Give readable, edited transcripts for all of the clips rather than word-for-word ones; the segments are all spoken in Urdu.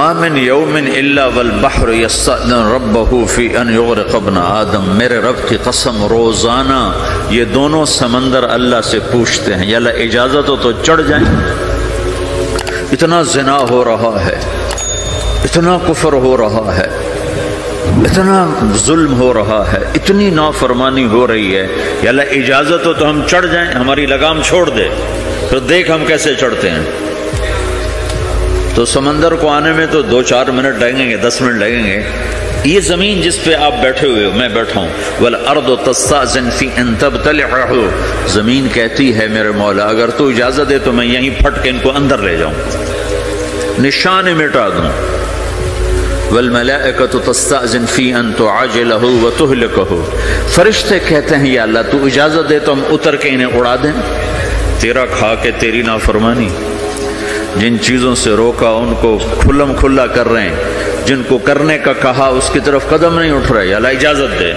وما من یوم الا والبحر یستأذن ربہ فی ان یغرق ابن آدم، میرے رب کی قسم روزانہ یہ دونوں سمندر اللہ سے پوچھتے ہیں یا اللہ اجازت ہو تو چڑھ جائیں۔ اتنا زنا ہو رہا ہے، اتنا کفر ہو رہا ہے، اتنا ظلم ہو رہا ہے، اتنی نافرمانی ہو رہی ہے، یا اللہ اجازت ہو تو ہم چڑھ جائیں، ہماری لگام چھوڑ دے، پھر دیکھ ہم کیسے چڑھتے ہیں۔ تو سمندر کو آنے میں تو 2-4 منٹ لگیں گے، 10 منٹ لگیں گے۔ یہ زمین جس پہ آپ بیٹھے ہوئے ہو، میں بیٹھا ہوں، وَالْأَرْضُ تَسْتَأْذِنُ فِي أَن تَبْتَلِعَهُ، زمین کہتی ہے میرے مولا اگر تو اجازت دے تو میں یہیں پھٹ کے ان کو اندر لے جاؤں، نشان مٹا دوں۔ وَالْمَلَائِكَةُ تَسْتَأْذِنُ فِي أَن تُعَاجِلَهُ وَتُهْلِكَهُ، فرشتے کہتے ہیں یا اللہ تو اجازت دے تو ہم اتر کے انہیں اڑا دیں، تیرا کھا کے تیری نافرمانی۔ جن چیزوں سے روکا ان کو کھلم کھلا کر رہے ہیں، جن کو کرنے کا کہا اس کی طرف قدم نہیں اٹھ رہے، یا اللہ اجازت دے۔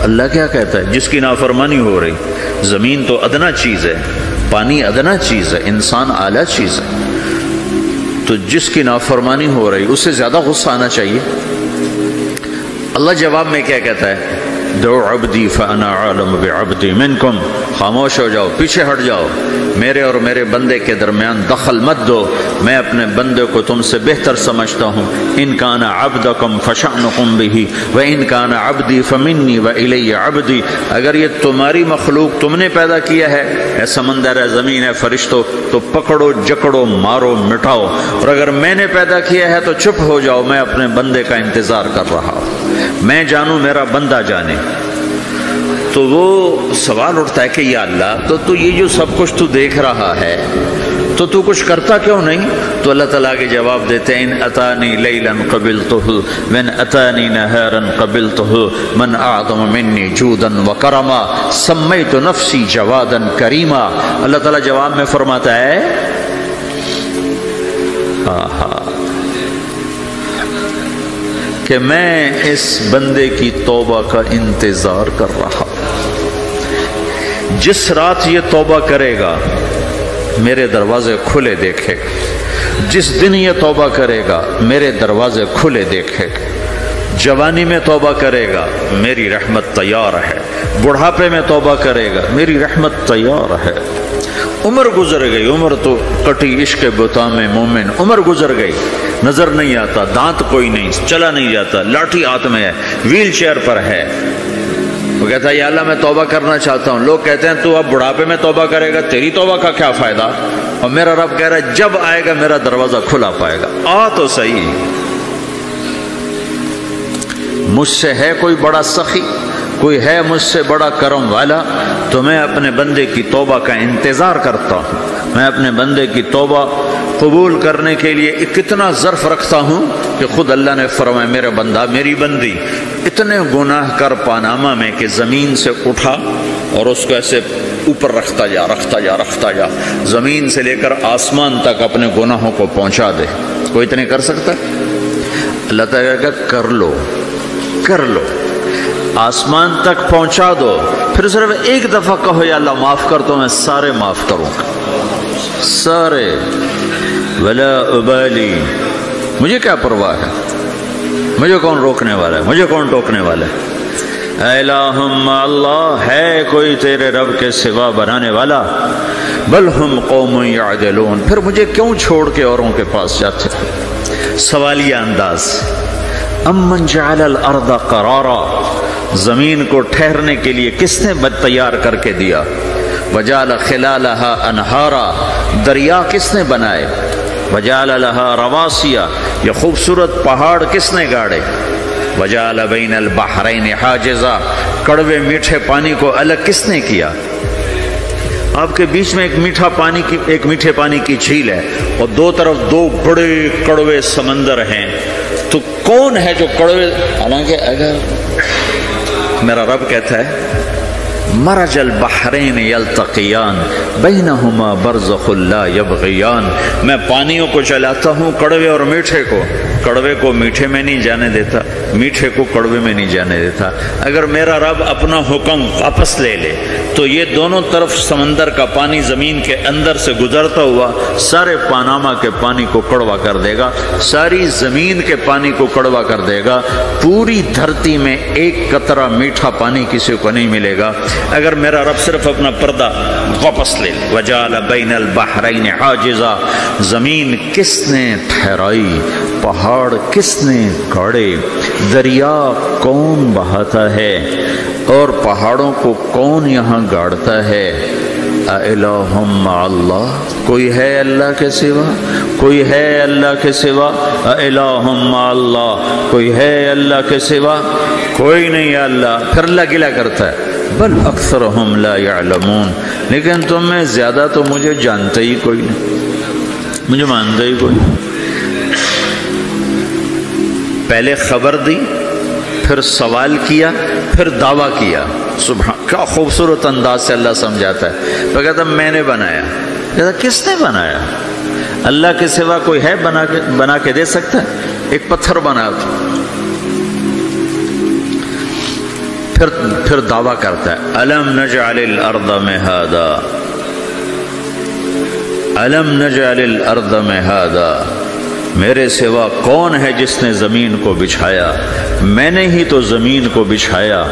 اللہ کیا کہتا ہے؟ جس کی نافرمانی ہو رہی، زمین تو ادنا چیز ہے، پانی ادنا چیز ہے، انسان اعلیٰ چیز ہے، تو جس کی نافرمانی ہو رہی اسے زیادہ غصہ آنا چاہیے۔ اللہ جواب میں کیا کہتا ہے؟ دعو عبدی فانا عالم بعبدی منکم، خاموش ہو جاؤ، پیچھے ہٹ جاؤ، میرے اور میرے بندے کے درمیان دخل مت دو، میں اپنے بندے کو تم سے بہتر سمجھتا ہوں۔ ان کان عبدکم فشأنکم بہ وان کان عبدی فمنی والی عبدی، اگر یہ تمہاری مخلوق تم نے پیدا کیا ہے، اے سمندر ہے، زمین ہے، فرشتوں، تو پکڑو جکڑو مارو مٹاؤ، اور اگر میں نے پیدا کیا ہے تو چپ ہو جاؤ، میں اپنے بندے کا انتظار کر رہا ہوں، میں جانوں میرا بندہ جانے۔ تو وہ سوال اٹھتا ہے کہ یا اللہ تو یہ جو سب کچھ تو دیکھ رہا ہے تو کچھ کرتا کیوں نہیں؟ تو اللہ تعالیٰ کے جواب دیتے ہیں ان اتانی لیلا قبلتہ من اتانی نہارا قبلتہ من اعظم منی جودا وکرما سمیت نفسی جوادا کریما۔ اللہ تعالیٰ جواب میں فرماتا ہے کہ میں اس بندے کی توبہ کا انتظار کر رہا، جس رات یہ توبہ کرے گا میرے دروازے کھلے دیکھے گا، جس دن یہ توبہ کرے گا میرے دروازے کھلے دیکھے گا، جوانی میں توبہ کرے گا میری رحمت تیار ہے، بڑھاپے میں توبہ کرے گا میری رحمت تیار ہے۔ عمر گزر گئی، عمر تو کٹی عشق بتا میں مومن، عمر گزر گئی، نظر نہیں آتا، دانت کوئی نہیں، چلا نہیں جاتا، لاٹھی ہاتھ میں ہے، ویل چیئر پر ہے، وہ کہتا ہے یا اللہ میں توبہ کرنا چاہتا ہوں۔ لوگ کہتے ہیں تو اب بڑھاپے میں توبہ کرے گا، تیری توبہ کا کیا فائدہ؟ اور میرا رب کہہ رہا ہے جب آئے گا میرا دروازہ کھلا پائے گا، آ تو صحیح۔ مجھ سے ہے کوئی بڑا سخی، کوئی ہے مجھ سے بڑا کرم والا، تو میں اپنے بندے کی توبہ کا انتظار کرتا ہوں، میں اپنے بندے کی توبہ قبول کرنے کے لیے کتنا ظرف رکھتا ہوں کہ خود اللہ نے فرمایا میرا بندہ میری بندی اتنے گناہ کر پانامہ میں کہ زمین سے اٹھا اور اس کو ایسے اوپر رکھتا جا، زمین سے لے کر آسمان تک اپنے گناہوں کو پہنچا دے۔ کوئی اتنے کر سکتا ہے؟ اللہ تعالیٰ کہ کر لو، آسمان تک پہنچا دو، پھر صرف ایک دفعہ کہو یا اللہ معاف کر تو میں سارے معاف کروں گا، سارے، ولا ابالی، مجھے کیا پرواہ ہے، مجھے کون روکنے والا ہے، مجھے کون ٹوکنے والا ہے۔ اے الہم اللہ، ہے کوئی تیرے رب کے سوا بنانے والا؟ بل ہم قوم یعدلون، پھر مجھے کیوں چھوڑ کے اوروں کے پاس جاتے؟ سوالیہ انداز۔ امن جعل الارض قرارا، زمین کو ٹھہرنے کے لیے کس نے تیار کر کے دیا؟ وجعل خلالہا انہارا، دریا کس نے بنائے؟ وجعل لہا رواسیا، یہ خوبصورت پہاڑ کس نے گاڑے؟ وجعل بین البحرین حاجزا، کڑوے میٹھے پانی کو الگ کس نے کیا؟ آپ کے بیچ میں ایک میٹھے پانی کی جھیل ہے اور دو طرف دو بڑے کڑوے سمندر ہیں، تو کون ہے جو کڑوے؟ حالانکہ اگر میرا رب کہتا ہے مرج البحرین یلتقیان بینہما برزخ لا یبغیان، میں پانیوں کو چلاتا ہوں، کڑوے اور میٹھے کو، کڑوے کو میٹھے میں نہیں جانے دیتا، میٹھے کو کڑوے میں نہیں جانے دیتا۔ اگر میرا رب اپنا حکم واپس لے لے تو تو یہ دونوں طرف سمندر کا پانی زمین کے اندر سے گزرتا ہوا سارے پاناما کے پانی کو کڑوا کر دے گا، ساری زمین کے پانی کو کڑوا کر دے گا، پوری دھرتی میں ایک قطرہ میٹھا پانی کسی کو نہیں ملے گا اگر میرا رب صرف اپنا پردہ واپس لے۔ وَجَعَلَ بَيْنَ الْبَحْرَيْنِ حَاجِزًا، زمین کس نے ٹھہرائی، پہاڑ کس نے گاڑے، دریا کون بہاتا ہے اور پہاڑوں کو کون یہاں گاڑتا ہے؟ اَإِلَٰهٌ مَّعَ اللَّهِ، کوئی ہے اللہ کے سوا؟ کوئی ہے اللہ کے سوا؟ اِلَٰهٌ مَّعَ اللَّهِ، کوئی ہے اللہ کے سوا؟ کوئی نہیں ہے اللہ۔ پھر اللہ گلہ کرتا ہے بل اکثرہم لا یعلمون، لیکن تم میں زیادہ تو مجھے جانتا ہی کوئی نہیں، مجھے مانتا ہی کوئی نہیں۔ پہلے خبر دی، پھر سوال کیا، پھر دعویٰ کیا۔ سبحان، کیا خوبصورت انداز سے اللہ سمجھاتا ہے۔ تو کہتا میں نے بنایا، کہتا کس نے بنایا؟ اللہ کے سوا کوئی ہے بنا کے دے سکتا ہے؟ ایک پتھر بنا تھا۔ پھر دعویٰ کرتا ہے الم نجعل الارض مہادا، الم نجعل الارض مہادا، میرے سوا کون ہے جس نے زمین کو بچھایا؟ میں نے ہی تو زمین کو بچھایا۔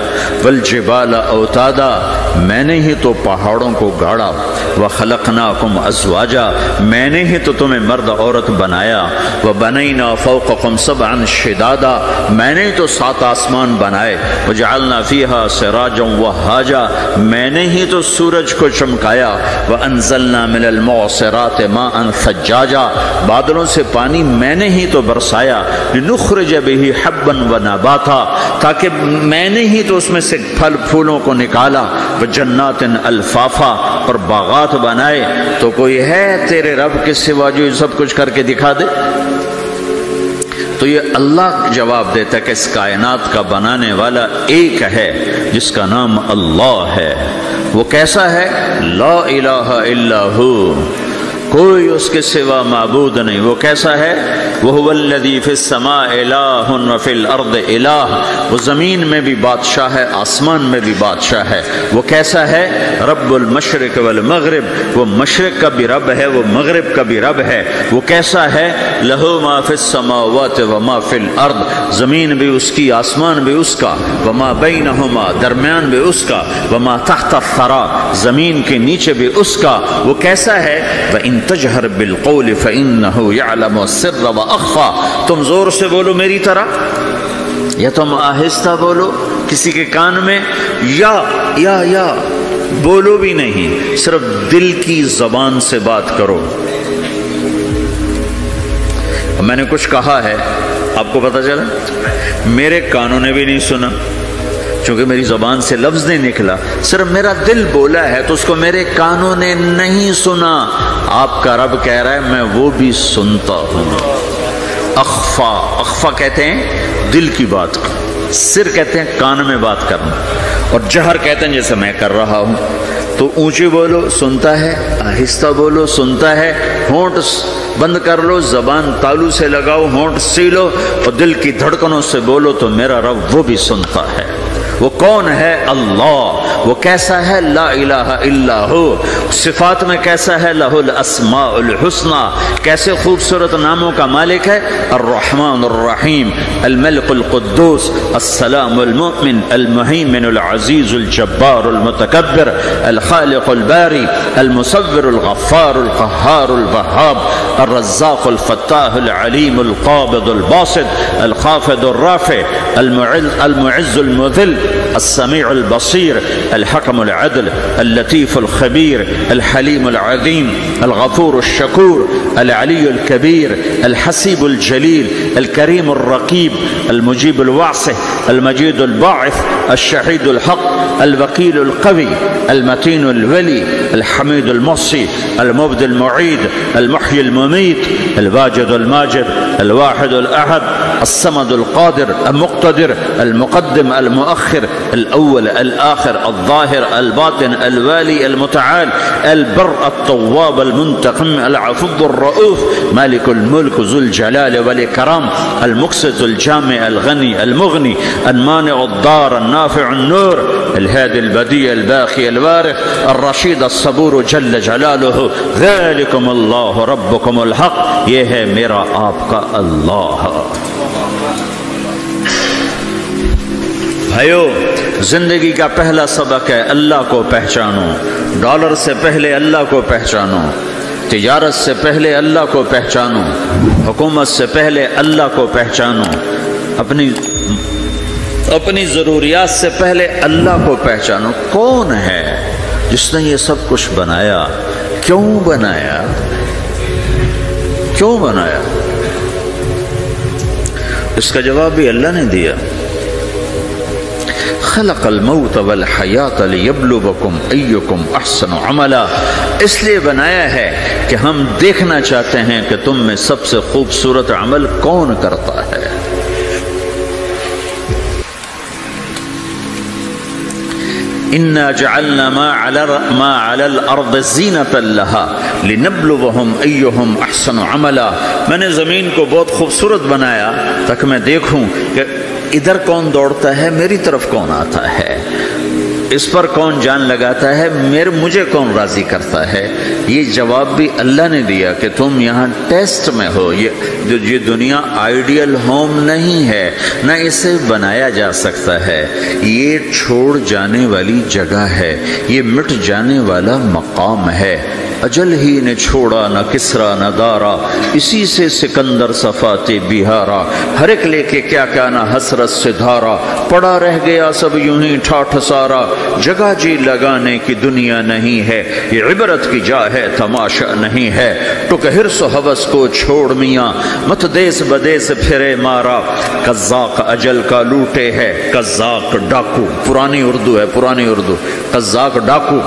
والجبال اوتادا، میں نے ہی تو پہاڑوں کو گاڑا۔ وخلقناکم ازواجا، میں نے ہی تو تمہیں مرد عورت بنایا۔ وبنینا فوقکم سبعا شدادا، میں نے ہی تو 7 آسمان بنائے۔ وجعلنا فیہا سراجا وہاجا، میں نے ہی تو سورج کو چمکایا۔ وانزلنا من المعصرات ماء ثجاجا، بادلوں سے پانی میں نے ہی تو برسایا۔ لنخرج به حبا ونباتا، تاکہ میں نے ہی تو اس میں سے پھل پھولوں کو نکالا۔ وجنات الفافا، اور باغات بنائے۔ تو کوئی ہے تیرے رب کے سوا جو یہ سب کچھ کر کے دکھا دے؟ تو یہ اللہ جواب دیتا ہے کہ اس کائنات کا بنانے والا ایک ہے جس کا نام اللہ ہے۔ وہ کیسا ہے؟ لا الہ الا ہو، کوئی اس کے سوا معبود نہیں۔ وہ کیسا ہے؟ وَهُوَ الَّذِي فِي السَّمَاءِ إِلَٰهٌ وَفِي الْأَرْضِ إِلَٰهٌ، وہ زمین میں بھی بادشاہ ہے، آسمان میں بھی بادشاہ ہے۔ وہ کیسا ہے؟ رب المشرق والمغرب، وہ مشرق کا بھی رب ہے، وہ مغرب کا بھی رب ہے۔ وہ کیسا ہے؟ لَهُ مَا فِي السَّمَاوَاتِ وَمَا فِي الْأَرْضِ، زمین بھی اس کی، آسمان بھی اس کا۔ وَمَا بَيْنَهُمَا، درمیان بھی اس کا۔ وَمَا تَحْتَ الثَّرَىٰ، زمین کے نیچے بھی اس کا۔ وہ کیسا ہے؟ وَإِن تجہر بالقول فإنه يعلم السر وأخفى، تم زور سے بولو میری طرح یا تم آہستہ بولو کسی کے کان میں، یا بولو بھی نہیں، صرف دل کی زبان سے بات کرو۔ میں نے کچھ کہا ہے، آپ کو پتہ چلا؟ میرے کانوں نے بھی نہیں سنا چونکہ میری زبان سے لفظ نہیں نکلا، صرف میرا دل بولا ہے تو اس کو میرے کانوں نے نہیں سنا۔ آپ کا رب کہہ رہا ہے میں وہ بھی سنتا ہوں۔ اخفا، اخفا کہتے ہیں دل کی بات کو، سر کہتے ہیں کان میں بات کرنا، اور جہر کہتے ہیں جیسے میں کر رہا ہوں۔ تو اونچی بولو سنتا ہے، آہستہ بولو سنتا ہے، ہونٹ بند کر لو، زبان تالو سے لگاؤ، ہونٹ سیلو اور دل کی دھڑکنوں سے بولو تو میرا رب وہ بھی سنتا ہے۔ وہ کون ہے؟ اللہ۔ وہ کیسا ہے؟ لا الہ الا ہو۔ صفات میں کیسا ہے؟ لہ الاسماء الحسنی، کیسے خوبصورت ناموں کا مالک ہے؟ الرحمن الرحیم، الملک القدوس، السلام المؤمن، المہیمن العزیز الجبار المتکبر، الخالق الباری، المصور الغفار القہار الوہاب، الرزاق الفتاح العلیم القابض الباسط، الخافض الرافع، المعز المذل، السميع البصير، الحكم العدل، اللطيف الخبير، الحليم العظيم، الغفور الشكور، العلي الكبير، الحسيب الجليل، الكريم الرقيب، المجيب الواسع، المجيد الباعث، الشهيد الحق، الوكيل القوي، المتين الولي، الحميد المحصي، المبدي المعيد، المحيي المميت، الواجد الماجد، الواحد الأحد، الصمد القادر المقتدر، المقدم المؤخر الآخر الأول الآخر الظاهر الباطن الوالي المتعال البر التواب المنتقم العفو الرؤوف مالك الملك ذو الجلال والإكرام المقسط الجامع الغني المغني المانع الضار النافع النور الهادي البديع الباقي الوارث الرشيد الصبور جل جلالہ ذالکم اللہ ربکم الحق، یہ ہے میرا آپ کا اللہ۔ بھائیو، زندگی کا پہلا سبق ہے اللہ کو پہچانو۔ ڈالر سے پہلے اللہ کو پہچانو، تجارت سے پہلے اللہ کو پہچانو، حکومت سے پہلے اللہ کو پہچانو، اپنی ضروریات سے پہلے اللہ کو پہچانو۔ کون ہے جس نے یہ سب کچھ بنایا؟ کیوں بنایا؟ کیوں بنایا؟ اس کا جواب بھی اللہ نے دیا۔ خلق الموت والحیات لیبلوکم ایکم احسن عملا، اس لیے بنایا ہے کہ ہم دیکھنا چاہتے ہیں کہ تم میں سب سے خوبصورت عمل کون کرتا ہے۔ اِنَّا جَعَلْنَا مَا عَلَى الْأَرْضِ زِينَةً لَهَا لِنَبْلُوَهُمْ أَيُّهُمْ أَحْسَنُ عَمَلًا، میں نے زمین کو بہت خوبصورت بنایا تاکہ میں دیکھوں کہ ادھر کون دوڑتا ہے، میری طرف کون آتا ہے، اس پر کون جان لگاتا ہے، مجھے کون راضی کرتا ہے۔ یہ جواب بھی اللہ نے دیا کہ تم یہاں ٹیسٹ میں ہو۔ یہ دنیا آئیڈیل ہوم نہیں ہے، نہ اسے بنایا جا سکتا ہے، یہ چھوڑ جانے والی جگہ ہے، یہ مٹ جانے والا مقام ہے۔ اجل ہی نے چھوڑا نہ کسرا نہ دارا، اسی سے سکندر صفات بہارا، ہر ایک لے کے کیا کیا نہ حسرت سے دھارا، پڑا رہ گیا سب یوں ہی ٹھاٹھ سارا، جگہ جی لگانے کی دنیا نہیں ہے، یہ عبرت کی جا ہے تماشا نہیں ہے، ٹک حرص و حوث کو چھوڑ میاں، مت دیس بدیس پھرے مارا، قزاق اجل کا لوٹے ہے، قزاق ڈاکو، پرانی اردو ہے، پرانی اردو، قزاق ڈاکو،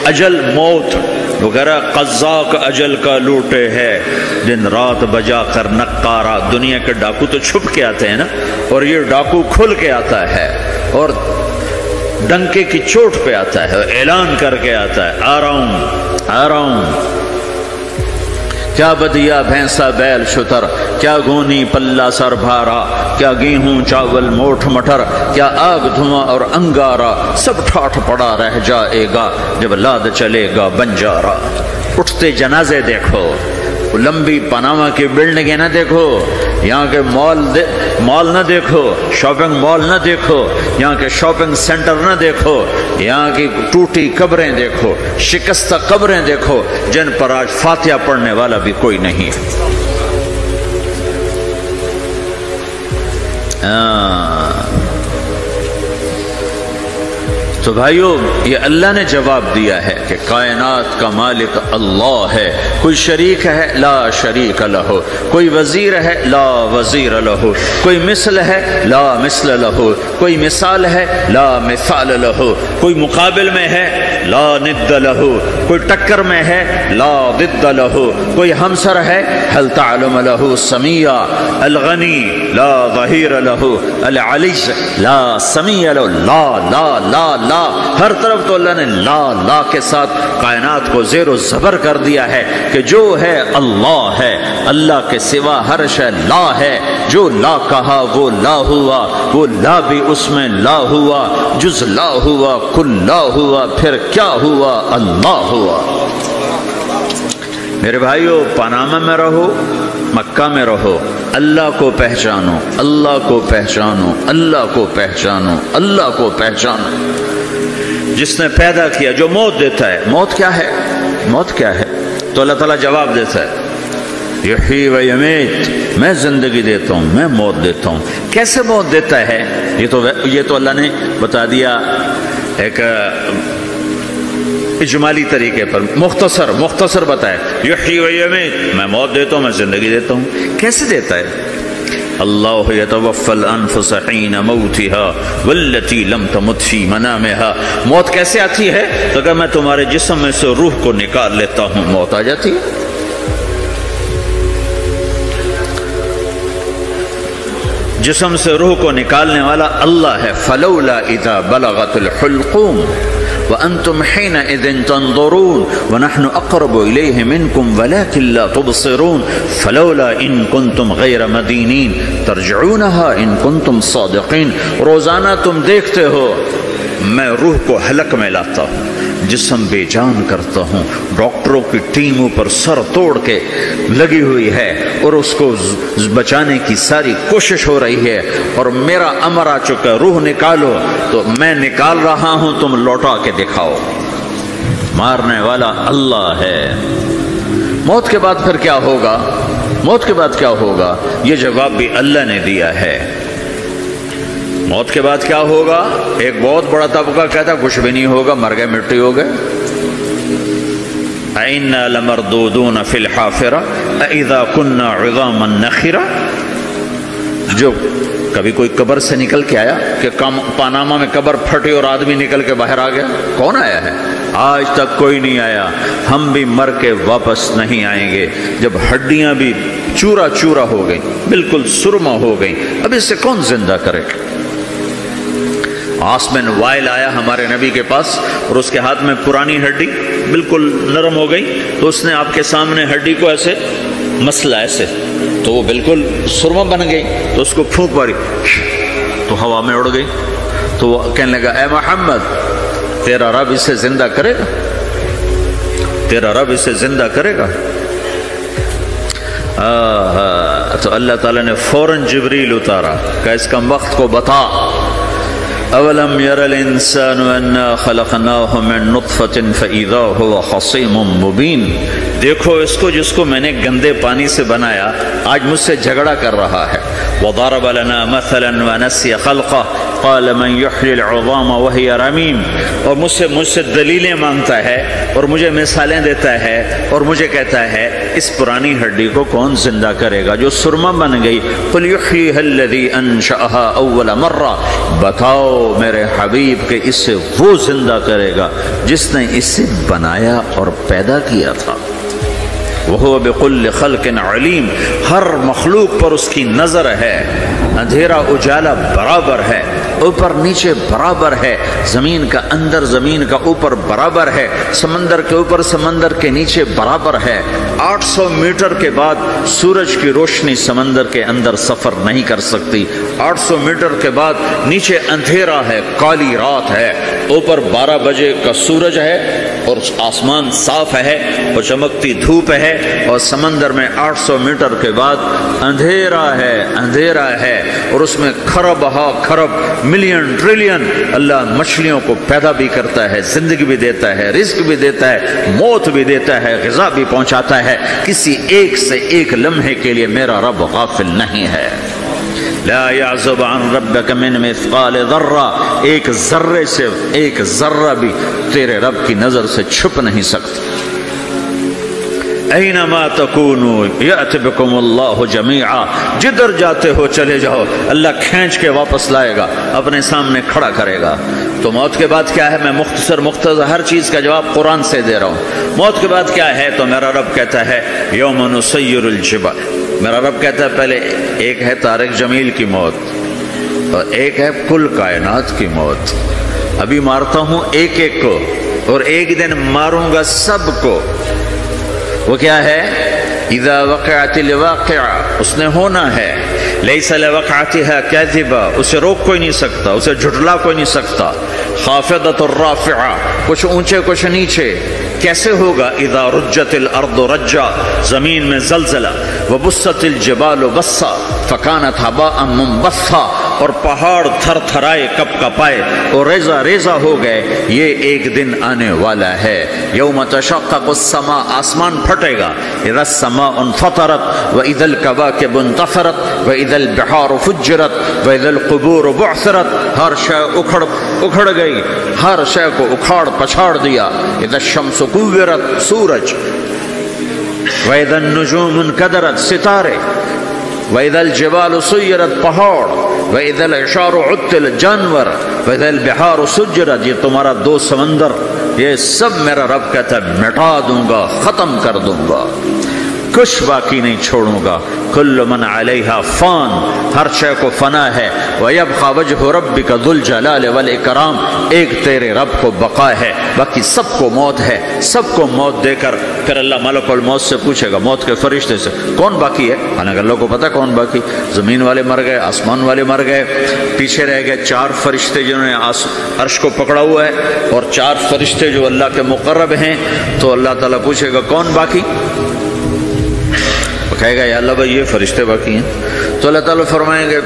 اجل موت وغیرہ، قزاق اجل کا لوٹے ہے، دن رات بجا کر نقارا۔ دنیا کے ڈاکو تو چھپ کے آتے ہیں نا، اور یہ ڈاکو کھل کے آتا ہے اور ڈنکے کی چوٹ پہ آتا ہے، اعلان کر کے آتا ہے، آ رہا ہوں آ رہا ہوں۔ کیا بدیا بھینسا بیل شتر، کیا گونی پلہ سر بھارا، کیا گیہوں چاول موٹھ مٹر، کیا آگ دھواں اور انگارا، سب ٹھاٹھ پڑا رہ جائے گا جب لاد چلے گا بنجارا۔ اٹھتے جنازے دیکھو، لمبی پاناما کی بلڈنگیں نہ دیکھو، یہاں کے مال نہ دیکھو، شاپنگ مال نہ دیکھو، یہاں کے شاپنگ سینٹر نہ دیکھو، یہاں کی ٹوٹی قبریں دیکھو، شکستہ قبریں دیکھو جن پر آج فاتحہ پڑھنے والا بھی کوئی نہیں ہے۔ تو بھائیو، یہ اللہ نے جواب دیا ہے کہ کائنات کا مالک اللہ ہے، کوئی شریک ہے لا شریک لہ، کوئی وزیر ہے لا وزیر لہ، کوئی مثل ہے لا مثل لہ، کوئی مثال ہے لا مثال لہ، کوئی مقابل میں ہے لا ند لہ، کوئی ٹکر میں ہے لا ضد لہ، کوئی ہمسر ہے هل تعلم لہ سمیع، الغنی لا ظہیر لہ، العلی لا سمیع لہ، لا لا لا لا، ہر طرف تو اللہ نے لا لا کے ساتھ کائنات کو زیر و زبر کر دیا ہے کہ جو ہے اللہ ہے، اللہ کے سوا ہر شے لا ہے، جو لا کہا وہ لا ہوا، وہ لا بھی اس میں لا ہوا، جز لا ہوا کل لا ہوا، پھر کیا ہوا؟ اللہ ہوا۔ میرے بھائیو، پاناما میں رہو، مکہ میں رہو، اللہ کو پہچانو، اللہ کو پہچانو، اللہ کو پہچانو، اللہ کو پہچانو۔ جس نے پیدا کیا، جو موت دیتا ہے، موت کیا ہے؟ موت کیا ہے؟ تو اللہ تعالیٰ جواب دیتا ہے، یحیی و یمیت، میں زندگی دیتا ہوں، میں موت دیتا ہوں۔ کیسے موت دیتا ہے؟ یہ تو اللہ نے بتا دیا ایک اجمالی طریقے پر، مختصر بتایا، یحیی و یمیت، میں موت دیتا ہوں، میں زندگی دیتا ہوں۔ کیسے دیتا ہے؟ اللہ یتوفی الانفس حین موتها والتی لم تمت فی منامها۔ موت کیسے آتی ہے؟ تو کہ میں تمہارے جسم میں سے روح کو نکال لیتا ہوں، موت آ جاتی ہے۔ جسم سے روح کو نکالنے والا اللہ ہے. فلولا اذا بلغت الحلقوم وانتم حينئذ تنظرون ونحن اقرب اليه منكم ولكن لا تبصرون فلولا ان كنتم غير مدينين ترجعونها ان كنتم صادقين. روزانہ تم دیکھتے ہو میں روح کو حلق میں لاتا ہوں، جسم بے جان کرتا ہوں، ڈاکٹروں کی ٹیم اوپر سر توڑ کے لگی ہوئی ہے اور اس کو بچانے کی ساری کوشش ہو رہی ہے، اور میرا امر آ چکا، روح نکالو، تو میں نکال رہا ہوں، تم لوٹا کے دکھاؤ. مارنے والا اللہ ہے. موت کے بعد پھر کیا ہوگا؟ موت کے بعد کیا ہوگا؟ یہ جواب بھی اللہ نے دیا ہے. موت کے بعد کیا ہوگا؟ ایک بہت بڑا طبقہ کہتا کچھ بھی نہیں ہوگا، مر گئے، مٹی ہو گئے. اِنَّا لَمَرْدُودُونَ فِي الْحَافِرَةِ أَإِذَا كُنَّا عِظَامًا نَخِرَةً. جو کبھی کوئی قبر سے نکل کے آیا کہ پاناما میں قبر پھٹی اور آدمی نکل کے باہر آ گیا؟ کون آیا ہے؟ آج تک کوئی نہیں آیا. ہم بھی مر کے واپس نہیں آئیں گے. جب ہڈیاں بھی چورا چورا ہو گئی، بالکل سرما ہو گئی، اب اس سے کون زندہ کرے؟ آسمن وائل آیا ہمارے نبی کے پاس اور اس کے ہاتھ میں پرانی ہڈی بالکل نرم ہو گئی، تو اس نے آپ کے سامنے ہڈی کو ایسے مسلا، ایسے، تو وہ بالکل سرما بن گئی. تو اس کو پھونک ماری تو ہوا میں اڑ گئی. تو وہ کہنے لگا اے محمد، تیرا رب اسے زندہ کرے گا؟ تیرا رب اسے زندہ کرے گا؟ تو اللہ تعالیٰ نے فوراً جبریل اتارا کہ اس کا وقت کو بتا. اولم یر الانسان انا خلقناہ من نطفة فاذا هو خصیم مبین. دیکھو اس کو جس کو میں نے گندے پانی سے بنایا، آج مجھ سے جھگڑا کر رہا ہے. وضرب لنا مثلا ونسی خلقہ قال من يحيي العظام وهي رمیم. اور مجھ سے دلیلیں مانگتا ہے اور مجھے مثالیں دیتا ہے اور مجھے کہتا ہے اس پرانی ہڈی کو کون زندہ کرے گا جو سرما بن گئی؟ قل يحييها الذي انشأها اول مرہ. بتاؤ میرے حبیب کہ اسے وہ زندہ کرے گا جس نے اسے بنایا اور پیدا کیا تھا. وہ بكل خلق علیم. ہر مخلوق پر اس کی نظر ہے. اندھیرا اجالا برابر ہے، اوپر نیچے برابر ہے، زمین کا اندر زمین کا اوپر برابر ہے، سمندر کے اوپر سمندر کے نیچے برابر ہے. 800 میٹر کے بعد سورج کی روشنی سمندر کے اندر سفر نہیں کر سکتی. 800 میٹر کے بعد نیچے اندھیرا ہے، کالی رات ہے، اوپر 12 بجے کا سورج ہے اور آسمان صاف ہے اور چمکتی دھوپ ہے، اور سمندر میں 800 میٹر کے بعد اندھیرا ہے، اندھیرا ہے، اور اس میں کھرب ہا کھرب ملین ٹریلین اللہ مچھلیوں کو پیدا بھی کرتا ہے، زندگی بھی دیتا ہے، رزق بھی دیتا ہے، موت بھی دیتا ہے، غذا بھی پہنچاتا ہے. کسی ایک سے ایک لمحے کے لیے میرا رب غافل نہیں ہے. لا يعزب عن ربك من مثقال ذرہ. ایک ذرے سے ایک ذرہ بھی تیرے رب کی نظر سے چھپ نہیں سکتا. اینما تکونوا یأت بکم اللہ جمیعا. جدھر جاتے ہو چلے جاؤ، اللہ کھینچ کے واپس لائے گا، اپنے سامنے کھڑا کرے گا. تو موت کے بعد کیا ہے؟ میں مختصر ہر چیز کا جواب قرآن سے دے رہا ہوں. موت کے بعد کیا ہے؟ تو میرا رب کہتا ہے یوم نسیر الجبال. میرا رب کہتا ہے پہلے ایک ہے طارق جمیل کی موت اور ایک ہے کل کائنات کی موت. ابھی مارتا ہوں ایک ایک کو اور ایک دن ماروں گا سب کو. وہ کیا ہے؟ اذا وقعت الواقعہ، اس نے ہونا ہے. لیس لوقعتها کاذبہ، اسے روک کوئی نہیں سکتا، اسے جھٹلا کوئی نہیں سکتا. خافضۃ الرافعہ، کچھ اونچے کچھ نیچے. کیسے ہوگا؟ اذا رجت الارض رجا، زمین میں زلزلہ. وبست الجبال بسا فکانت ہباء منبثا، اور پہاڑ تھر تھرائے کپ کپائے اور ریزہ ریزہ ہو گئے. یہ ایک دن آنے والا ہے. یوم تشقق السماء، آسمان پھٹے گا. اذا السماء انفطرت واذا الكواكب انتثرت واذا البحار فجرت واذا القبور بعثرت. ہر شے اکھڑ گئی، ہر شے کو اکھاڑ پچھاڑ دیا. اذا الشمس کورت، سورج. واذا النجوم انکدرت، ستارے. وَإِذَا الْجِبَالُ سُيِّرَتْ، پہاڑ. وَإِذَا الْعِشَارُ عُطِّلَتْ، جانور. وَإِذَا الْبِحَارُ سُجِّرَتْ، یہ تمہارا دو سمندر، یہ سب میرا رب کہتا ہے مٹا دوں گا، ختم کر دوں گا. کچھ باقی نہیں چھوڑوں گا۔ کل من علیہا فان، ہر شے کو فنا ہے۔ وَيَبْقَى وَجْهُ رَبِّكَ ذُو الْجَلَالِ وَالْإِكْرَامِ، ایک تیرے رب کو بقا ہے، باقی سب کو موت ہے۔ سب کو موت دے کر پھر اللہ ملک الموت سے پوچھے گا، موت کے فرشتے سے، کون باقی ہے؟ حالانکہ اللہ کو پتہ کون باقی، زمین والے مر گئے، آسمان والے مر گئے، پیچھے رہ گئے 4 فرشتے جنہوں نے عرش کو پکڑا ہوا ہے، اور 4 فرشتے جو اللہ کے مقرب ہیں۔ تو اللہ تعالیٰ پوچھے گا کون باقی؟ کہے گا یا اللہ بھائی یہ فرشتے باقی ہیں۔ تو اللہ تعالیٰ فرمائیں گے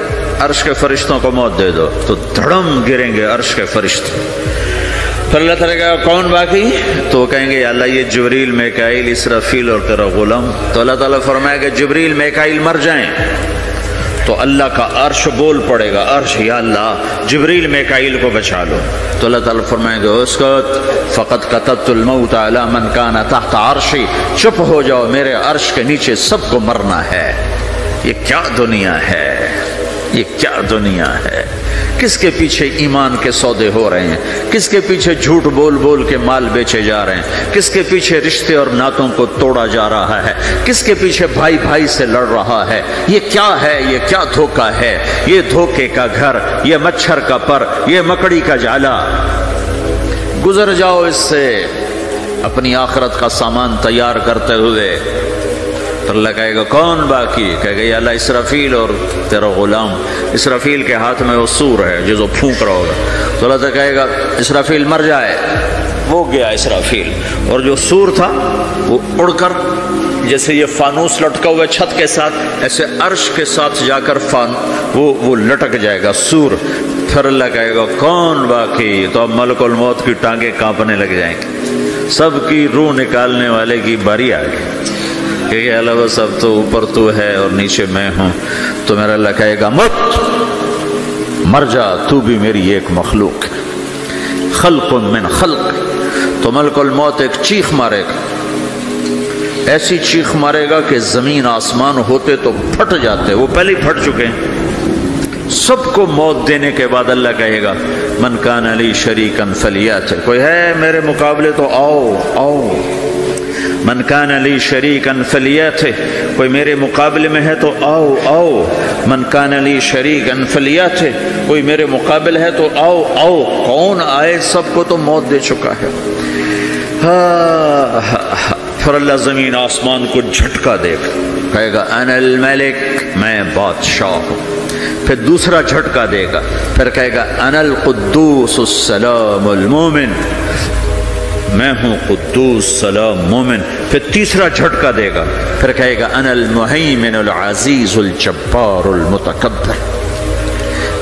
عرش کے فرشتوں کو موت دے دو، تو دھڑم گریں گے عرش کے فرشتے۔ پھر اللہ تعالیٰ کہے گا کون باقی؟ تو وہ کہیں گے یا اللہ یہ جبریل، میکائیل، اسرافیل اور تیرا غلام۔ تو اللہ تعالیٰ فرمائے گا جبریل، میکائیل مر جائیں، تو اللہ کا عرش بول پڑے گا، عرش یا اللہ جبریل، میکائیل کو بچا لو۔ تو اللہ تعالیٰ فرمائیں گے اسکت فقد کتبت الموت علی من کان تحت عرشی، چپ ہو جاؤ، میرے عرش کے نیچے سب کو مرنا ہے۔ یہ کیا دنیا ہے، یہ کیا دنیا ہے؟ کس کے پیچھے ایمان کے سودے ہو رہے ہیں؟ کس کے پیچھے جھوٹ بول بول کے مال بیچے جا رہے ہیں؟ کس کے پیچھے رشتے اور ناتوں کو توڑا جا رہا ہے؟ کس کے پیچھے بھائی بھائی سے لڑ رہا ہے؟ یہ کیا ہے؟ یہ کیا دھوکہ ہے؟ یہ دھوکے کا گھر، یہ مچھر کا پر، یہ مکڑی کا جالا۔ گزر جاؤ اس سے اپنی آخرت کا سامان تیار کرتے ہوئے۔ تو اللہ کہے گا کون باقی؟ کہے گا یا اللہ اسرافیل اور تیرا غلام۔ اسرافیل کے ہاتھ میں وہ سور ہے جو پھونک رہا ہوگا۔ تو اللہ تعالیٰ کہے گا اسرافیل مر جائے، وہ گیا اسرافیل، اور جو سور تھا وہ اڑ کر جیسے یہ فانوس لٹکا ہوا چھت کے ساتھ، ایسے عرش کے ساتھ جا کر وہ لٹک جائے گا سور۔ پھر اللہ کہے گا کون باقی؟ تو اب ملک الموت کی ٹانگیں کانپنے لگ جائیں گی، سب کی روح نکالنے والے کی باری آ گئی کہ اللہ سب تو اوپر تو ہے اور نیچے میں ہوں۔ تو میرا اللہ کہے گا مت، مر جا، تو بھی میری ایک مخلوق ہے، خلق من خلق۔ تو ملک الموت ایک چیخ مارے گا، ایسی چیخ مارے گا کہ زمین آسمان ہوتے تو پھٹ جاتے، وہ پہلے ہی پھٹ چکے ہیں۔ سب کو موت دینے کے بعد اللہ کہے گا من کان لی شریکا فلیات، کوئی ہے میرے مقابلے تو آؤ آؤ۔ من کان لی شریکا فلیات، کوئی میرے مقابلے میں ہے تو آؤ آؤ۔ من کان لی شریکا فلیات، کوئی میرے مقابل ہے تو آؤ آؤ۔ کون آئے؟ سب کو تو موت دے چکا ہے۔ پھر اللہ زمین آسمان کو جھٹکا دے گا، کہے گا انا الملک، میں بادشاہ ہوں۔ پھر دوسرا جھٹکا دے گا، پھر کہے گا انا القدوس السلام المومن، میں ہوں قدوس سلام مومن۔ پھر تیسرا جھٹکا دے گا، پھر کہے گا انا المہیمن العزیز الجبار المتکبر۔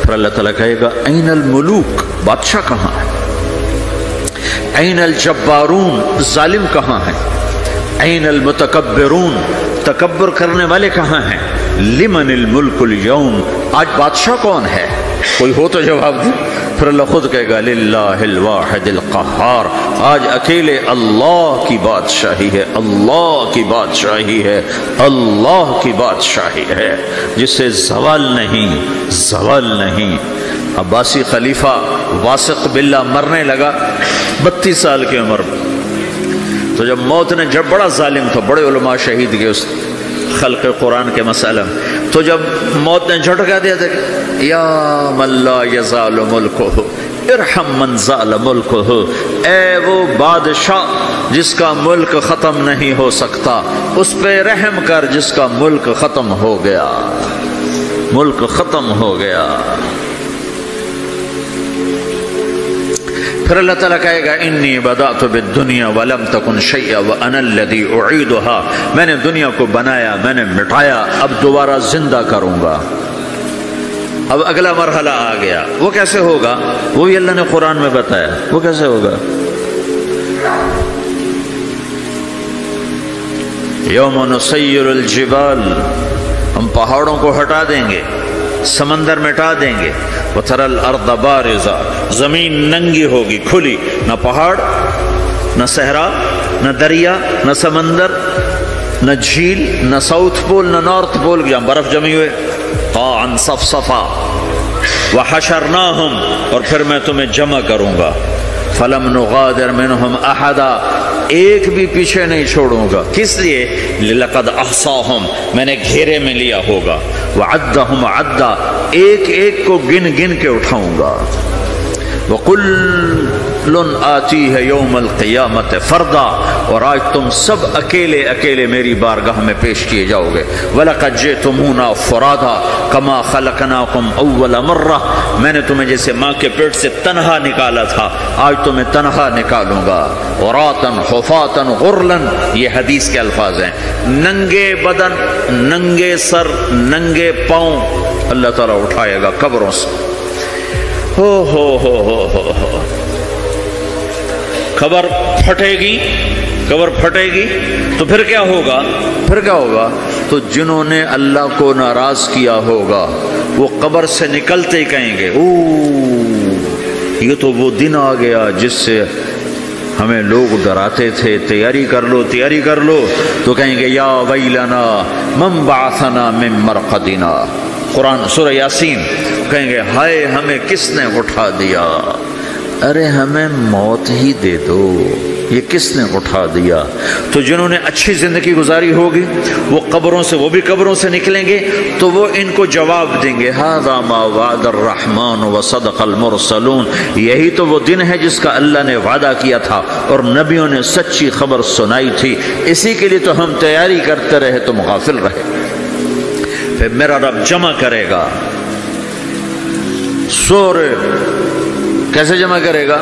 پھر اللہ تعالیٰ کہے گا این الملوک، بادشاہ کہاں ہے؟ این الجبارون، ظالم کہاں ہے؟ این المتکبرون، تکبر کرنے والے کہاں ہیں؟ لمن الملک اليوم، آج بادشاہ کون ہے؟ کوئی ہو تو جواب دے۔ پھر اللہ خود کہے گا للہ الواحد القہار، آج اکیلے اللہ کی بادشاہی ہے، اللہ کی بادشاہی ہے، اللہ کی بادشاہی ہے، جس سے زوال نہیں، زوال نہیں۔ عباسی خلیفہ واثق باللہ مرنے لگا 32 سال کی عمر میں۔ تو جب موت نے، جب بڑا ظالم تھا، بڑے علماء شہید گئے اس خلق قرآن کے مسئلہ میں، تو جب موت نے جھٹکا دیا تھا یا من لا یزال ملکہ ارحم من زال ملکہ، اے وہ بادشاہ جس کا ملک ختم نہیں ہو سکتا، اس پہ رحم کر جس کا ملک ختم ہو گیا، ملک ختم ہو گیا۔ پھر اللہ تعالیٰ کہے گا انی بدأت بالدنیا ولم تکن شیئا وانا الذی اعیدها، میں نے دنیا کو بنایا، میں نے مٹایا، اب دوبارہ زندہ کروں گا۔ اب اگلا مرحلہ آ گیا، وہ کیسے ہوگا؟ وہ بھی اللہ نے قرآن میں بتایا، وہ کیسے ہوگا؟ یوم نسیر الجبال، ہم پہاڑوں کو ہٹا دیں گے، سمندر مٹا دیں گے۔ وتری الارض بارزہ، زمین ننگی ہوگی، کھلی، نہ پہاڑ، نہ صحرا، نہ دریا، نہ سمندر، نہ جھیل، نہ ساؤتھ پول، نہ نارتھ پول جہاں برف جمی ہوئے۔ قاعا صفصفا وحشرناہم، اور پھر میں تمہیں جمع کروں گا۔ فلم نغادر منہم احدا، ایک بھی پیچھے نہیں چھوڑوں گا. کس لیے؟ لقد احصاہم، میں نے گھیرے میں لیا ہوگا. وعدہم عدا، ایک ایک کو گن گن کے اٹھاؤں گا. وَكُلٌّ آتِيهَ يَوْمَ الْقِيَامَةِ فَرْدًا، اور آج تم سب اکیلے اکیلے میری بارگاہ میں پیش کیے جاؤ گے. وَلَقَدْ جِئْتُمُونَا فُرَادًا كَمَا خَلَقْنَاكُمْ أَوَّلَ مَرَّةٍ، میں نے تمہیں جیسے ماں کے پیٹ سے تنہا نکالا تھا آج تمہیں تنہا نکالوں گا. عُرَاةً حُفَاةً غُرْلًا، یہ حدیث کے الفاظ ہیں. ننگے بدن، ننگے سر، ننگے پاؤں اللہ تعالیٰ اٹھائے گا قبروں سے. ہو خبر پھٹے گی، قبر پھٹے گی تو پھر کیا ہوگا؟ تو جنہوں نے اللہ کو ناراض کیا ہوگا وہ قبر سے نکلتے ہی کہیں گے یہ تو وہ دن آ گیا جس سے ہمیں لوگ ڈراتے تھے، تیاری کر لو. تو کہیں گے یا ویلنا من بعثنا من مرقدنا، قرآن سورہ یاسین. کہیں گے ہائے ہمیں کس نے اٹھا دیا. ارے ہمیں موت ہی دے دو، یہ کس نے اٹھا دیا. تو جنہوں نے اچھی زندگی گزاری ہوگی وہ بھی قبروں سے نکلیں گے تو وہ ان کو جواب دیں گے ھذا ما وعد الرحمن وصدق المرسلون، یہی تو وہ دن ہے جس کا اللہ نے وعدہ کیا تھا اور نبیوں نے سچی خبر سنائی تھی، اسی کے لیے تو ہم تیاری کرتے رہے تم غافل رہے. پھر میرا رب جمع کرے گا سورے. کیسے جمع کرے گا؟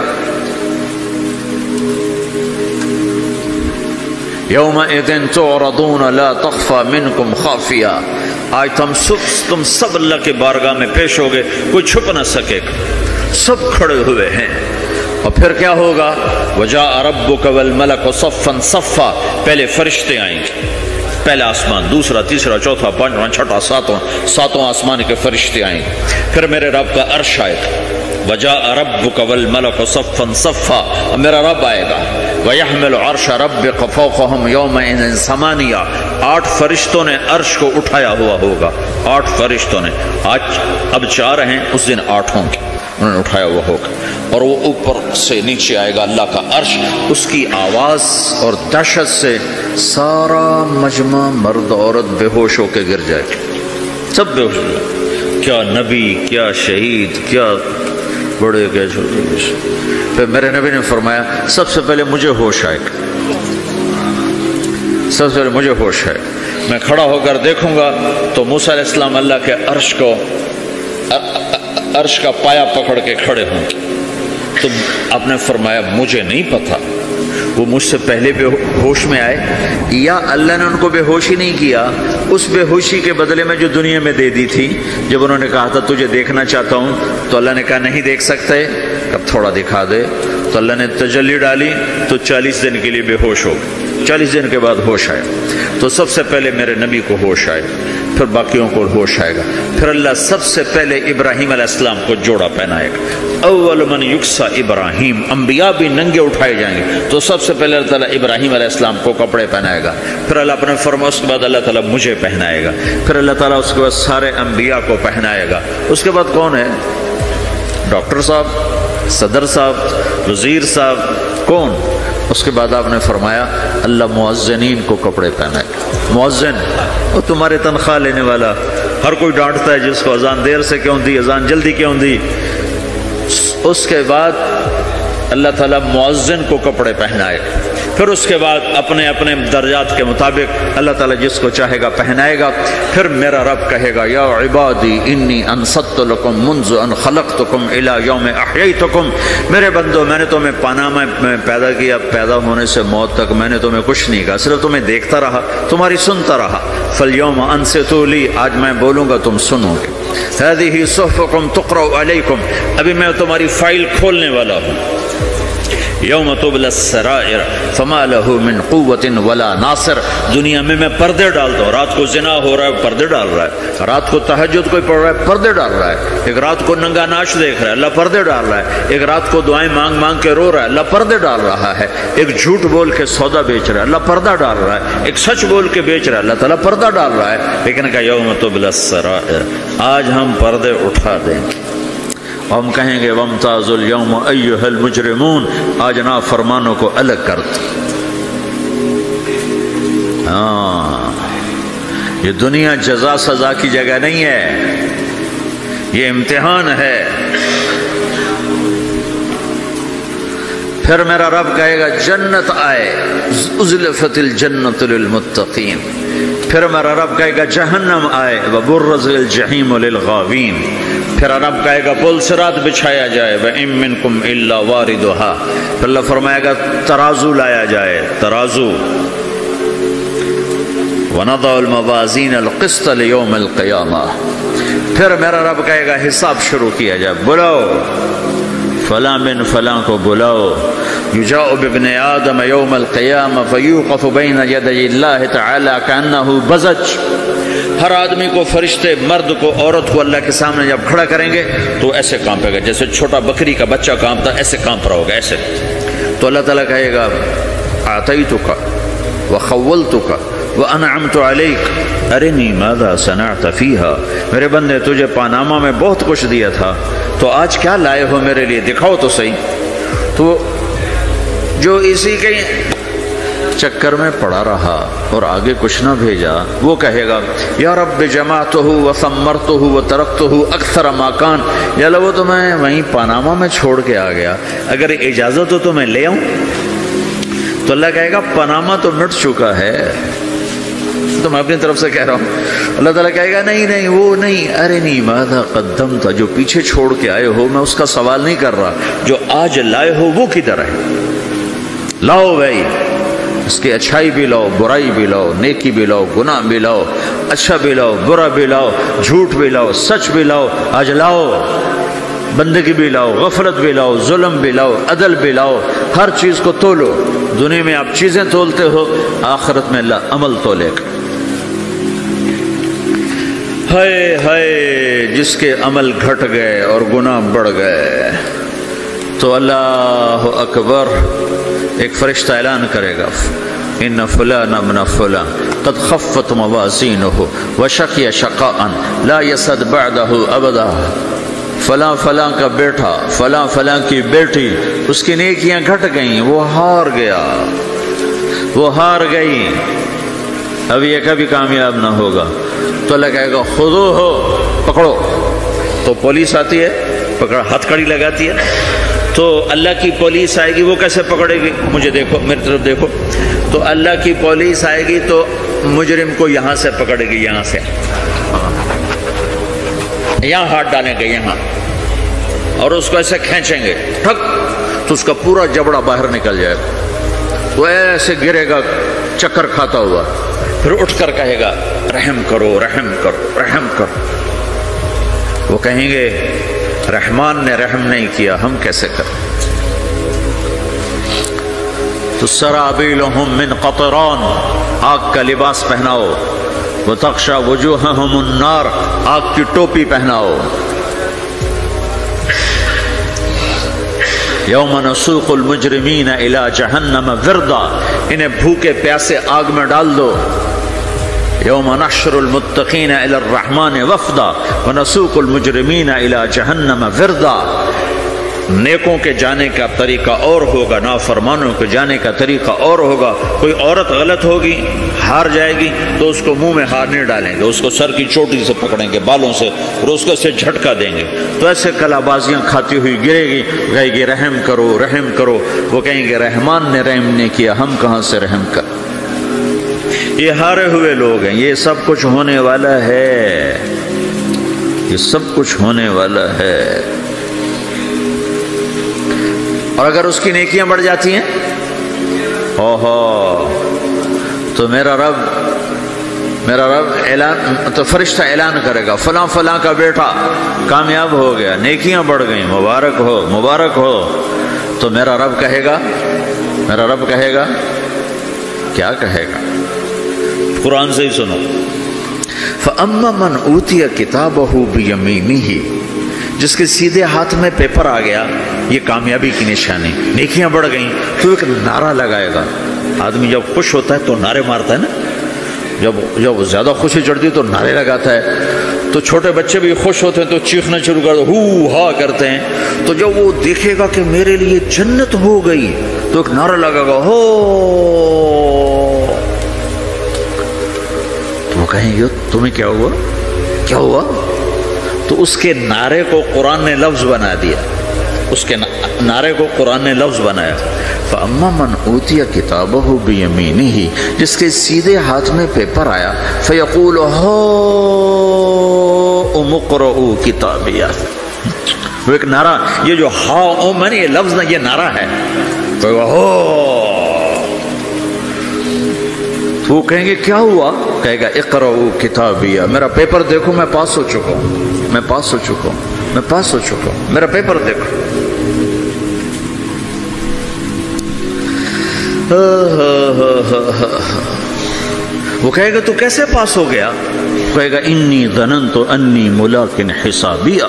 یومئذ تعرضون لا تخفى منکم خافیہ، آج تم سب اللہ کے بارگاہ میں پیش ہوگے، کوئی چھپ نہ سکے گا، سب کھڑے ہوئے ہیں. اور پھر کیا ہوگا؟ وجاء ربک والملک صفا صفا، پہلے فرشتے آئیں گے، پہلا آسمان، دوسرا، تیسرا، چوتھا، پانچواں، چھٹا، ساتواں آسمان کے فرشتے آئیں گے. پھر میرے رب کا عرش آئے گا. وجاء ربک والملک صفا صفا، میرا رب آئے گا. وَيَحْمِلُ عَرْشَ رَبِّكَ فَوْقَهُمْ يَوْمَئِذٍ ثَمَانِيَةٌ، 8 فرشتوں نے عرش کو اٹھایا ہوا ہوگا. 8 فرشتوں نے، آج اب 4 ہیں، اس دن 8 ہوں گے، انہوں نے اٹھایا ہوا ہوگا. اور وہ اوپر سے نیچے آئے گا اللہ کا عرش، اس کی آواز اور دہشت سے سارا مجمع مرد عورت بے ہوش ہو کے گر جائے گا، سب بے ہوش ہو جائے. کیا نبی، کیا شہید، کیا بڑے، کیا چھوٹے. پھر میرے نبی نے فرمایا سب سے پہلے مجھے ہوش آئے گا، سب سے پہلے مجھے ہوش آئے گا. میں کھڑا ہو کر دیکھوں گا تو موسیٰ علیہ السلام اللہ کے عرش کا پایا پکڑ کے کھڑے ہوں گے. تو آپ نے فرمایا مجھے نہیں پتا وہ مجھ سے پہلے بے ہوش میں آئے یا اللہ نے ان کو بے ہوش ہی نہیں کیا. اس بے ہوشی کے بدلے میں جو دنیا میں دے دی تھی، جب انہوں نے کہا تھا تجھے دیکھنا چاہتا ہوں تو اللہ نے کہا نہیں دیکھ سکتے، اب تھوڑا دکھا دے. تو اللہ نے تجلی ڈالی تو 40 دن کے لیے بے ہوش ہو گئے. 40 دن کے بعد ہوش آئے. تو سب سے پہلے میرے نبی کو ہوش آئے، پھر باقیوں کو ہوش آئے گا. پھر اللہ سب سے پہلے ابراہیم علیہ السلام کو جوڑا پہنائے گا. اول من یکسا ابراہیم، انبیاء بھی ننگے اٹھائے جائیں گے تو سب سے پہلے اللہ تعالیٰ ابراہیم علیہ السلام کو کپڑے پہنائے گا. پھر اللہ اپنے فرما، اس کے بعد اللہ تعالیٰ مجھے پہنائے گا. پھر اللہ تعالیٰ اس کے بعد سارے انبیاء کو پہنائے گا. اس کے بعد کون ہے؟ ڈاکٹر صاحب، صدر صاحب، وزیر صاحب، کون؟ اس کے بعد آپ نے فرمایا اللہ مؤذنین کو کپڑے پہنائے. مؤذن وہ تمہارے تنخواہ لینے والا، ہر کوئی ڈانٹتا ہے جس کو اذان دیر سے کیوں دی، اذان جلدی کیوں دی. اس کے بعد اللہ تعالیٰ مؤذن کو کپڑے پہنائے. پھر اس کے بعد اپنے اپنے درجات کے مطابق اللہ تعالیٰ جس کو چاہے گا پہنائے گا. پھر میرا رب کہے گا یا عبادی انی انصت لکم منذ ان خلقتکم الی یوم احییتکم، میرے بندو میں نے تمہیں پاناما میں پیدا کیا، پیدا ہونے سے موت تک میں نے تمہیں کچھ نہیں کہا، صرف تمہیں دیکھتا رہا، تمہاری سنتا رہا. فالیوم انصتوا لی، آج میں بولوں گا تم سنو گے. ہذہ صحفکم تقرأ علیکم، ابھی میں تمہاری فائل کھولنے والا ہوں. یوم تبلی السرائر فما له من قوت ولا ناصر، دنیا میں پردے ڈالتا ہوں. رات کو زنا ہو رہا ہے، پردے ڈال رہا ہے. رات کو تہجد کوئی پڑھ رہا ہے، پردے ڈال رہا ہے. ایک رات کو ننگا ناچ دیکھ رہا ہے، اللہ پردے ڈال رہا ہے. ایک رات کو دعائیں مانگ مانگ کے رو رہا ہے، اللہ پردے ڈال رہا ہے. ایک جھوٹ بول کے سودا بیچ رہا ہے، اللہ پردہ ڈال رہا ہے. ایک سچ بول کے بیچ رہا ہے، اللہ تعالیٰ پردہ ڈال رہا ہے. لیکن کہ یوم تبلی السرائر، آج ہم پردے اٹھا دیں گے. ہم کہیں گے وامتازوا الیوم ایھا المجرمون، آج نافرمانوں کو الگ کر دو. ہاں، یہ دنیا جزا سزا کی جگہ نہیں ہے، یہ امتحان ہے۔ پھر میرا رب کہے گا جنت آئے، ازلفت الجنت للمتقین۔ پھر میرا رب کہے گا جہنم آئے، وبرز الجحیم للغاوین۔ پھر رب کہے گا پل صراط بچھایا جائے، وَإِن مِّنكُمْ إِلَّا وَارِدُهَا۔ پھر اللہ فرمائے گا ترازو لایا جائے، ترازو۔ وَنَضَعُ الْمَوَازِينَ الْقِسْطَ لِيَوْمِ الْقِيَامَةِ۔ پھر میرا رب کہے گا حساب شروع کیا جائے، بلاؤ فلاں بن فلاں کو بلاؤ، یجاء بابن آدم یوم القیامہ فیوقف بین یدی اللہ تعالی کأنہ بزج۔ ہر آدمی کو، فرشتے، مرد کو، عورت کو اللہ کے سامنے جب کھڑا کریں گے تو ایسے کانپے گا جیسے چھوٹا بکری کا بچہ کانپتا، ایسے کانپ رہا ہوگا ایسے۔ تو اللہ تعالیٰ کہے گا اعطیتک وخولتک وانعمت علیک ارنی ماذا صنعت فیہا۔ میرے بندے تجھے پاناما میں بہت کچھ دیا تھا، تو آج کیا لائے ہو میرے لیے، دکھاؤ تو صحیح۔ تو جو اسی کے چکر میں پڑا رہا اور آگے کچھ نہ بھیجا، وہ کہے گا یا رب جمعتہ وثمرتہ وترکتہ اکثر ما کان۔ یا اللہ وہ تو میں وہیں پاناما میں چھوڑ کے آ گیا، اگر اجازت ہو تو میں لے آؤں۔ تو اللہ کہے گا پاناما تو مٹ چکا ہے، تو میں اپنی طرف سے کہہ رہا ہوں۔ اللہ تعالیٰ کہے گا نہیں نہیں وہ نہیں، ارنی ماذا قدمت، جو پیچھے چھوڑ کے آئے ہو میں اس کا سوال نہیں کر رہا، جو آج لائے ہو وہ کدھر ہے، لاؤ بھائی، اس کی اچھائی بھی لاؤ، برائی بھی لاؤ، نیکی بھی لاؤ، گناہ بھی لاؤ، اچھا بھی لاؤ، برا بھی لاؤ، جھوٹ بھی لاؤ، سچ بھی لاؤ، آج لاؤ، بندگی بھی لاؤ، غفلت بھی لاؤ، ظلم بھی لاؤ، عدل بھی لاؤ، ہر چیز کو تولو۔ دنیا میں آپ چیزیں تولتے ہو، آخرت میں اللہ عمل تولے گا۔ ہائے ہائے جس کے عمل گھٹ گئے اور گناہ بڑھ گئے، تو اللہ اکبر، ایک فرشتہ اعلان کرے گا ان فلان ابن فلان قد خفت موازینہ وشقی شقاء لا یسد بعدہ ابدا۔ فلاں فلاں کا بیٹا، فلاں فلاں کی بیٹی، اس کی نیکیاں گھٹ گئیں، وہ ہار گیا، وہ ہار گئی، اب یہ کبھی کامیاب نہ ہوگا۔ تو اللہ کہے گا خودو ہو، پکڑو۔ تو پولیس آتی ہے، پکڑ ہتھ کڑی لگاتی ہے، تو اللہ کی پولیس آئے گی، وہ کیسے پکڑے گی؟ مجھے دیکھو، میری طرف دیکھو۔ تو اللہ کی پولیس آئے گی تو مجرم کو یہاں سے پکڑے گی، یہاں سے، یہاں ہاتھ ڈالیں گے یہاں، اور اس کو ایسے کھینچیں گے، ٹھک، تو اس کا پورا جبڑا باہر نکل جائے گا، وہ ایسے گرے گا چکر کھاتا ہوا، پھر اٹھ کر کہے گا رحم کرو، رحم کرو، رحم کرو۔ وہ کہیں گے رحمان نے رحم نہیں کیا، ہم کیسے کریں؟ تو سرابیلہم من قطران، آگ کا لباس پہناؤ، وتغشا وجوہہم النار، آگ کی ٹوپی پہناؤ۔ یوم نسوق المجرمین الی جہنم وردا، انہیں بھوکے پیاسے آگ میں ڈال دو۔ یوم نحشر المتقین الی الرحمن وفدا ونسوق المجرمین الی جہنم وردا۔ نیکوں کے جانے کا طریقہ اور ہوگا، نافرمانوں کے جانے کا طریقہ اور ہوگا۔ کوئی عورت غلط ہوگی، ہار جائے گی، تو اس کو منہ میں ہار نہیں ڈالیں گے، اس کو سر کی چوٹی سے پکڑیں گے، بالوں سے، اور اس کو سے جھٹکا دیں گے، تو ایسے کلا بازیاں کھاتی ہوئی گرے گی، کہے گی رحم کرو، رحم کرو۔ وہ کہیں گے رحمان نے رحم نہیں کیا، ہم کہاں سے رحم کر۔ یہ ہارے ہوئے لوگ ہیں، یہ سب کچھ ہونے والا ہے، یہ سب کچھ ہونے والا ہے۔ اور اگر اس کی نیکیاں بڑھ جاتی ہیں، اوہو، تو میرا رب اعلان، تو فرشتہ اعلان کرے گا فلاں فلاں کا بیٹا کامیاب ہو گیا، نیکیاں بڑھ گئیں، مبارک ہو، مبارک ہو۔ تو میرا رب کہے گا کیا کہے گا؟ قرآن سے ہی سنو۔ فَأَمَّا مَنْ أُوتِيَ كِتَابَهُ بِيَمِينِهِ، جس کے سیدھے ہاتھ میں پیپر آ گیا، یہ کامیابی کی نشانی، نیکیاں بڑھ گئیں، تو ایک نعرہ لگائے گا۔ آدمی جب خوش ہوتا ہے تو نعرے مارتا ہے نا، جب زیادہ خوشی چڑھتی ہے تو نعرے لگاتا ہے۔ تو چھوٹے بچے بھی خوش ہوتے ہیں تو چیخنا شروع کر دو، ہو ہا کرتے ہیں۔ تو جب وہ دیکھے گا کہ میرے لیے جنت ہو گئی، تو ایک نعرہ لگے گا، ہو کہیں گے تمہیں کیا ہوا، کیا ہوا؟ تو اس کے نعرے کو قرآن نے لفظ بنا دیا، اس کے نعرے کو قرآن نے لفظ بنایا، فَأَمَّا مَنْ أُوتِيَ كِتَابَهُ بِيَمِينِهِ، جس کے سیدھے ہاتھ میں پیپر آیا، فَيَقُولُ هَاؤْمُ اقْرَءُوا كِتَابِيَهْ، وہ ایک نعرہ، یہ جو ہاؤم ہے یہ لفظ نہ، یہ نعرہ ہے، تو وہ کہیں گے کیا ہوا؟ کہے گا اقرؤوا کتابیہ، میرا پیپر دیکھو، میں پاس ہو چکا ہوں، میں پاس ہو چکا ہوں، میں پاس ہو چکا ہوں، میرا پیپر دیکھو۔ وہ کہے گا تو کیسے پاس ہو گیا؟ کہے گا انی ظننت انی ملاق حسابیہ،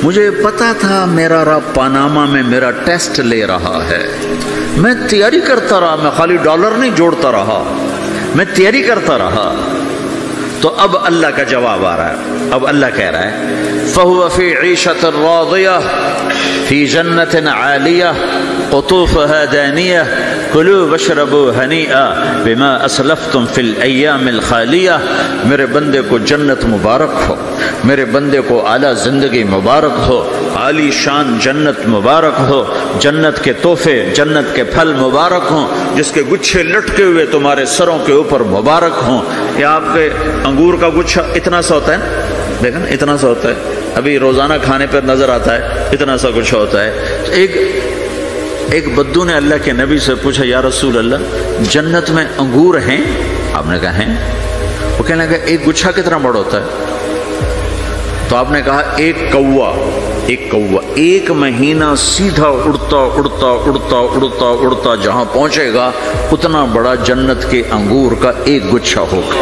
مجھے پتا تھا میرا رب پاناما میں میرا ٹیسٹ لے رہا ہے، میں تیاری کرتا رہا، میں خالی ڈالر نہیں جوڑتا رہا، میں تیاری کرتا رہا۔ تو اب اللہ کا جواب آ رہا ہے، اب اللہ کہہ رہا ہے فَهُوَ فِي عِيشَةٍ رَاضِيَةٍ فِي جَنَّةٍ عَالِيَةٍ قُطُوفُهَا دَانِيَةٌ كُلُوا وَاشْرَبُوا هَنِيئًا بِمَا أَسْلَفْتُمْ فِي الْأَيَّامِ الْخَالِيَةِ، میرے بندے کو جنت مبارک ہو، میرے بندے کو اعلیٰ زندگی مبارک ہو، عالی شان جنت مبارک ہو، جنت کے تحفے، جنت کے پھل مبارک ہوں، جس کے گچھے لٹکے ہوئے تمہارے سروں کے اوپر مبارک ہوں۔ یہ آپ کے انگور کا گچھا اتنا سا ہوتا ہے، دیکھا نا اتنا سا ہوتا ہے، ابھی روزانہ کھانے پر نظر آتا ہے، اتنا سا گچھا ہوتا ہے۔ تو ایک بدو نے اللہ کے نبی سے پوچھا یا رسول اللہ جنت میں انگور ہیں؟ آپ نے کہا ہیں۔ وہ کہنے لگا ایک گچھا کتنا بڑا ہوتا ہے؟ تو آپ نے کہا ایک کوا ایک مہینہ سیدھا اڑتا اڑتا اڑتا اڑتا اڑتا جہاں پہنچے گا اتنا بڑا جنت کے انگور کا ایک گچھا ہوگا۔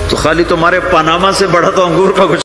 تو خالی تمہارے پاناما سے بڑا تو انگور کا گچھا